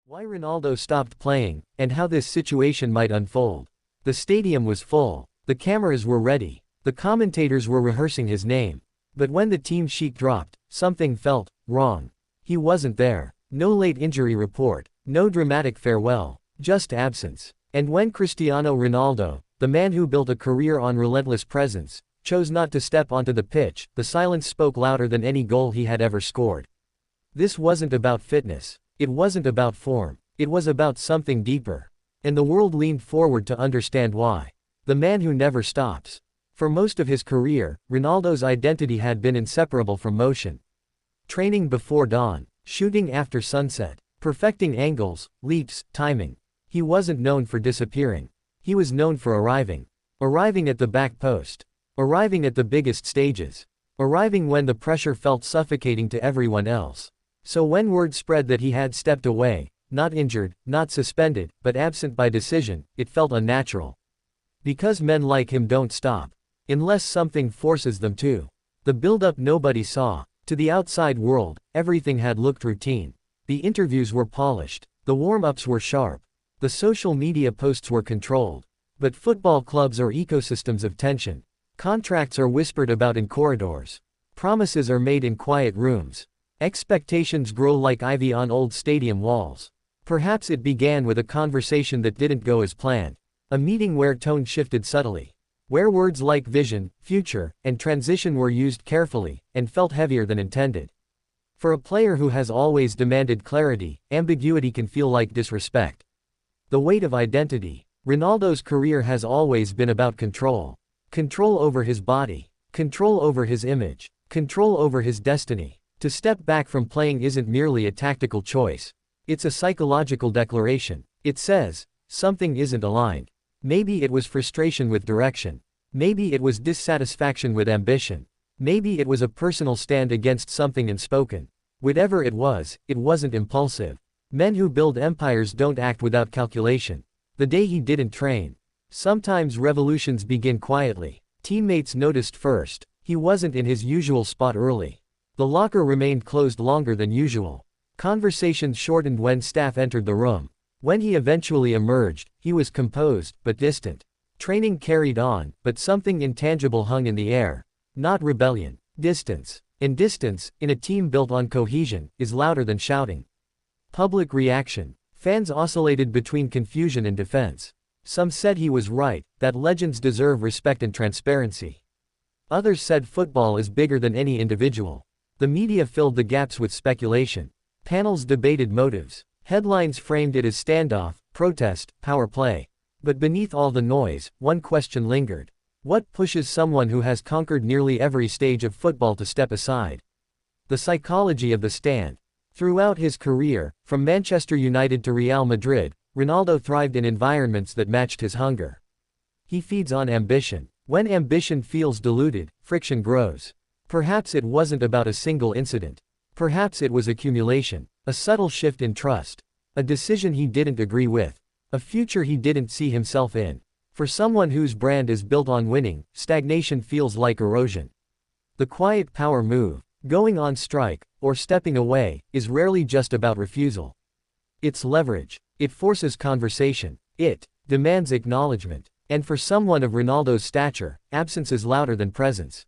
Why Ronaldo stopped playing, and how this situation might unfold. The stadium was full. The cameras were ready. The commentators were rehearsing his name. But when the team sheet dropped, something felt wrong. He wasn't there. No late injury report. No dramatic farewell. Just absence. And when Cristiano Ronaldo, the man who built a career on relentless presence, chose not to step onto the pitch, the silence spoke louder than any goal he had ever scored. This wasn't about fitness. It wasn't about form. It was about something deeper. And the world leaned forward to understand why. The man who never stops. For most of his career, Ronaldo's identity had been inseparable from motion. Training before dawn, shooting after sunset, perfecting angles, leaps, timing. He wasn't known for disappearing. He was known for arriving. Arriving at the back post. Arriving at the biggest stages. Arriving when the pressure felt suffocating to everyone else. So when word spread that he had stepped away, not injured, not suspended, but absent by decision, it felt unnatural. Because men like him don't stop. Unless something forces them to. The build-up nobody saw. To the outside world, everything had looked routine. The interviews were polished. The warm-ups were sharp. The social media posts were controlled. But football clubs are ecosystems of tension. Contracts are whispered about in corridors. Promises are made in quiet rooms. Expectations grow like ivy on old stadium walls. Perhaps it began with a conversation that didn't go as planned. A meeting where tone shifted subtly. Where words like vision, future, and transition were used carefully, and felt heavier than intended. For a player who has always demanded clarity, ambiguity can feel like disrespect. The weight of identity. Ronaldo's career has always been about control. Control over his body. Control over his image. Control over his destiny. To step back from playing isn't merely a tactical choice. It's a psychological declaration. It says, something isn't aligned. Maybe it was frustration with direction. Maybe it was dissatisfaction with ambition. Maybe it was a personal stand against something unspoken. Whatever it was, it wasn't impulsive. Men who build empires don't act without calculation. The day he didn't train. Sometimes revolutions begin quietly. Teammates noticed first. He wasn't in his usual spot early. The locker remained closed longer than usual. Conversations shortened when staff entered the room. When he eventually emerged, he was composed, but distant. Training carried on, but something intangible hung in the air. Not rebellion. Distance. And distance, in a team built on cohesion, is louder than shouting. Public reaction. Fans oscillated between confusion and defense. Some said he was right, that legends deserve respect and transparency. Others said football is bigger than any individual. The media filled the gaps with speculation. Panels debated motives. Headlines framed it as standoff, protest, power play. But beneath all the noise, one question lingered. What pushes someone who has conquered nearly every stage of football to step aside? The psychology of the stand. Throughout his career, from Manchester United to Real Madrid, Ronaldo thrived in environments that matched his hunger. He feeds on ambition. When ambition feels diluted, friction grows. Perhaps it wasn't about a single incident. Perhaps it was accumulation. A subtle shift in trust. A decision he didn't agree with. A future he didn't see himself in. For someone whose brand is built on winning, stagnation feels like erosion. The quiet power move, going on strike, or stepping away, is rarely just about refusal. It's leverage. It forces conversation. It demands acknowledgement. And for someone of Ronaldo's stature, absence is louder than presence.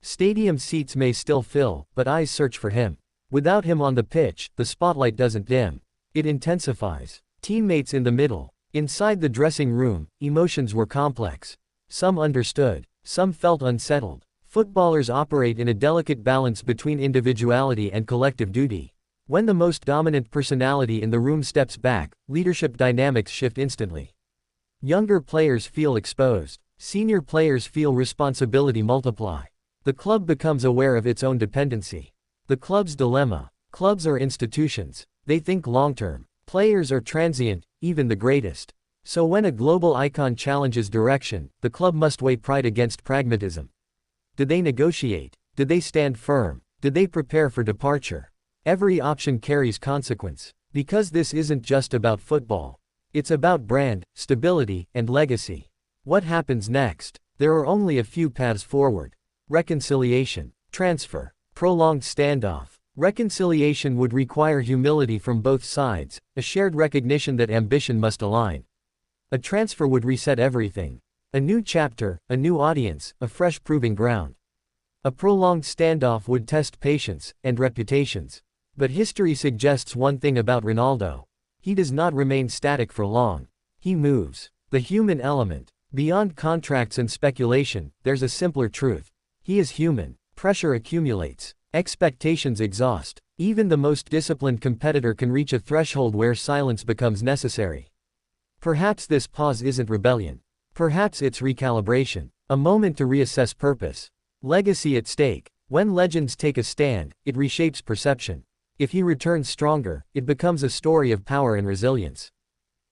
Stadium seats may still fill, but eyes search for him. Without him on the pitch, the spotlight doesn't dim. It intensifies. Teammates in the middle. Inside the dressing room, emotions were complex. Some understood. Some felt unsettled. Footballers operate in a delicate balance between individuality and collective duty. When the most dominant personality in the room steps back, leadership dynamics shift instantly. Younger players feel exposed. Senior players feel responsibility multiply. The club becomes aware of its own dependency. The club's dilemma. Clubs are institutions. They think long-term. Players are transient, even the greatest. So when a global icon challenges direction, the club must weigh pride against pragmatism. Did they negotiate? Did they stand firm? Did they prepare for departure? Every option carries consequence. Because this isn't just about football. It's about brand, stability, and legacy. What happens next? There are only a few paths forward. Reconciliation. Transfer. Prolonged standoff. Reconciliation would require humility from both sides, a shared recognition that ambition must align. A transfer would reset everything. A new chapter, a new audience, a fresh proving ground. A prolonged standoff would test patience and reputations. But history suggests one thing about Ronaldo. He does not remain static for long. He moves. The human element. Beyond contracts and speculation, there's a simpler truth. He is human. Pressure accumulates. Expectations exhaust. Even the most disciplined competitor can reach a threshold where silence becomes necessary. Perhaps this pause isn't rebellion. Perhaps it's recalibration. A moment to reassess purpose. Legacy at stake. When legends take a stand, it reshapes perception. If he returns stronger, it becomes a story of power and resilience.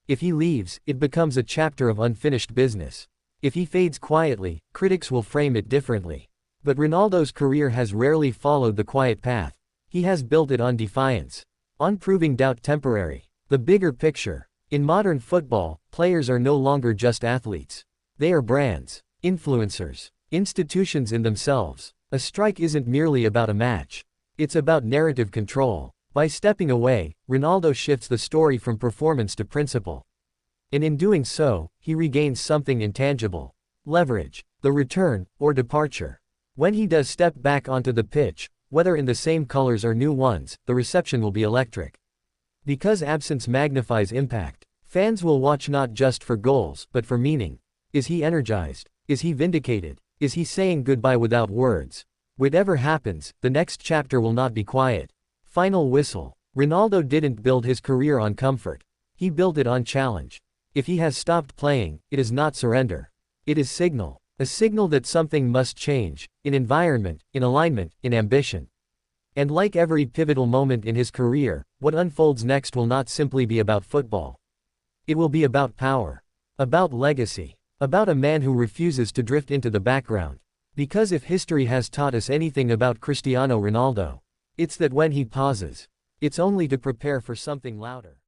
If he leaves, it becomes a chapter of unfinished business. If he fades quietly, critics will frame it differently. But Ronaldo's career has rarely followed the quiet path. He has built it on defiance. On proving doubt temporary. The bigger picture. In modern football, players are no longer just athletes. They are brands, influencers, institutions in themselves. A strike isn't merely about a match. It's about narrative control. By stepping away, Ronaldo shifts the story from performance to principle. And in doing so, he regains something intangible. Leverage. The return, or departure. When he does step back onto the pitch, whether in the same colors or new ones, the reception will be electric. Because absence magnifies impact. Fans will watch not just for goals, but for meaning. Is he energized? Is he vindicated? Is he saying goodbye without words? Whatever happens, the next chapter will not be quiet. Final whistle. Ronaldo didn't build his career on comfort. He built it on challenge. If he has stopped playing, it is not surrender. It is signal. A signal that something must change, in environment, in alignment, in ambition. And like every pivotal moment in his career, what unfolds next will not simply be about football. It will be about power. About legacy. About a man who refuses to drift into the background. Because if history has taught us anything about Cristiano Ronaldo, it's that when he pauses, it's only to prepare for something louder.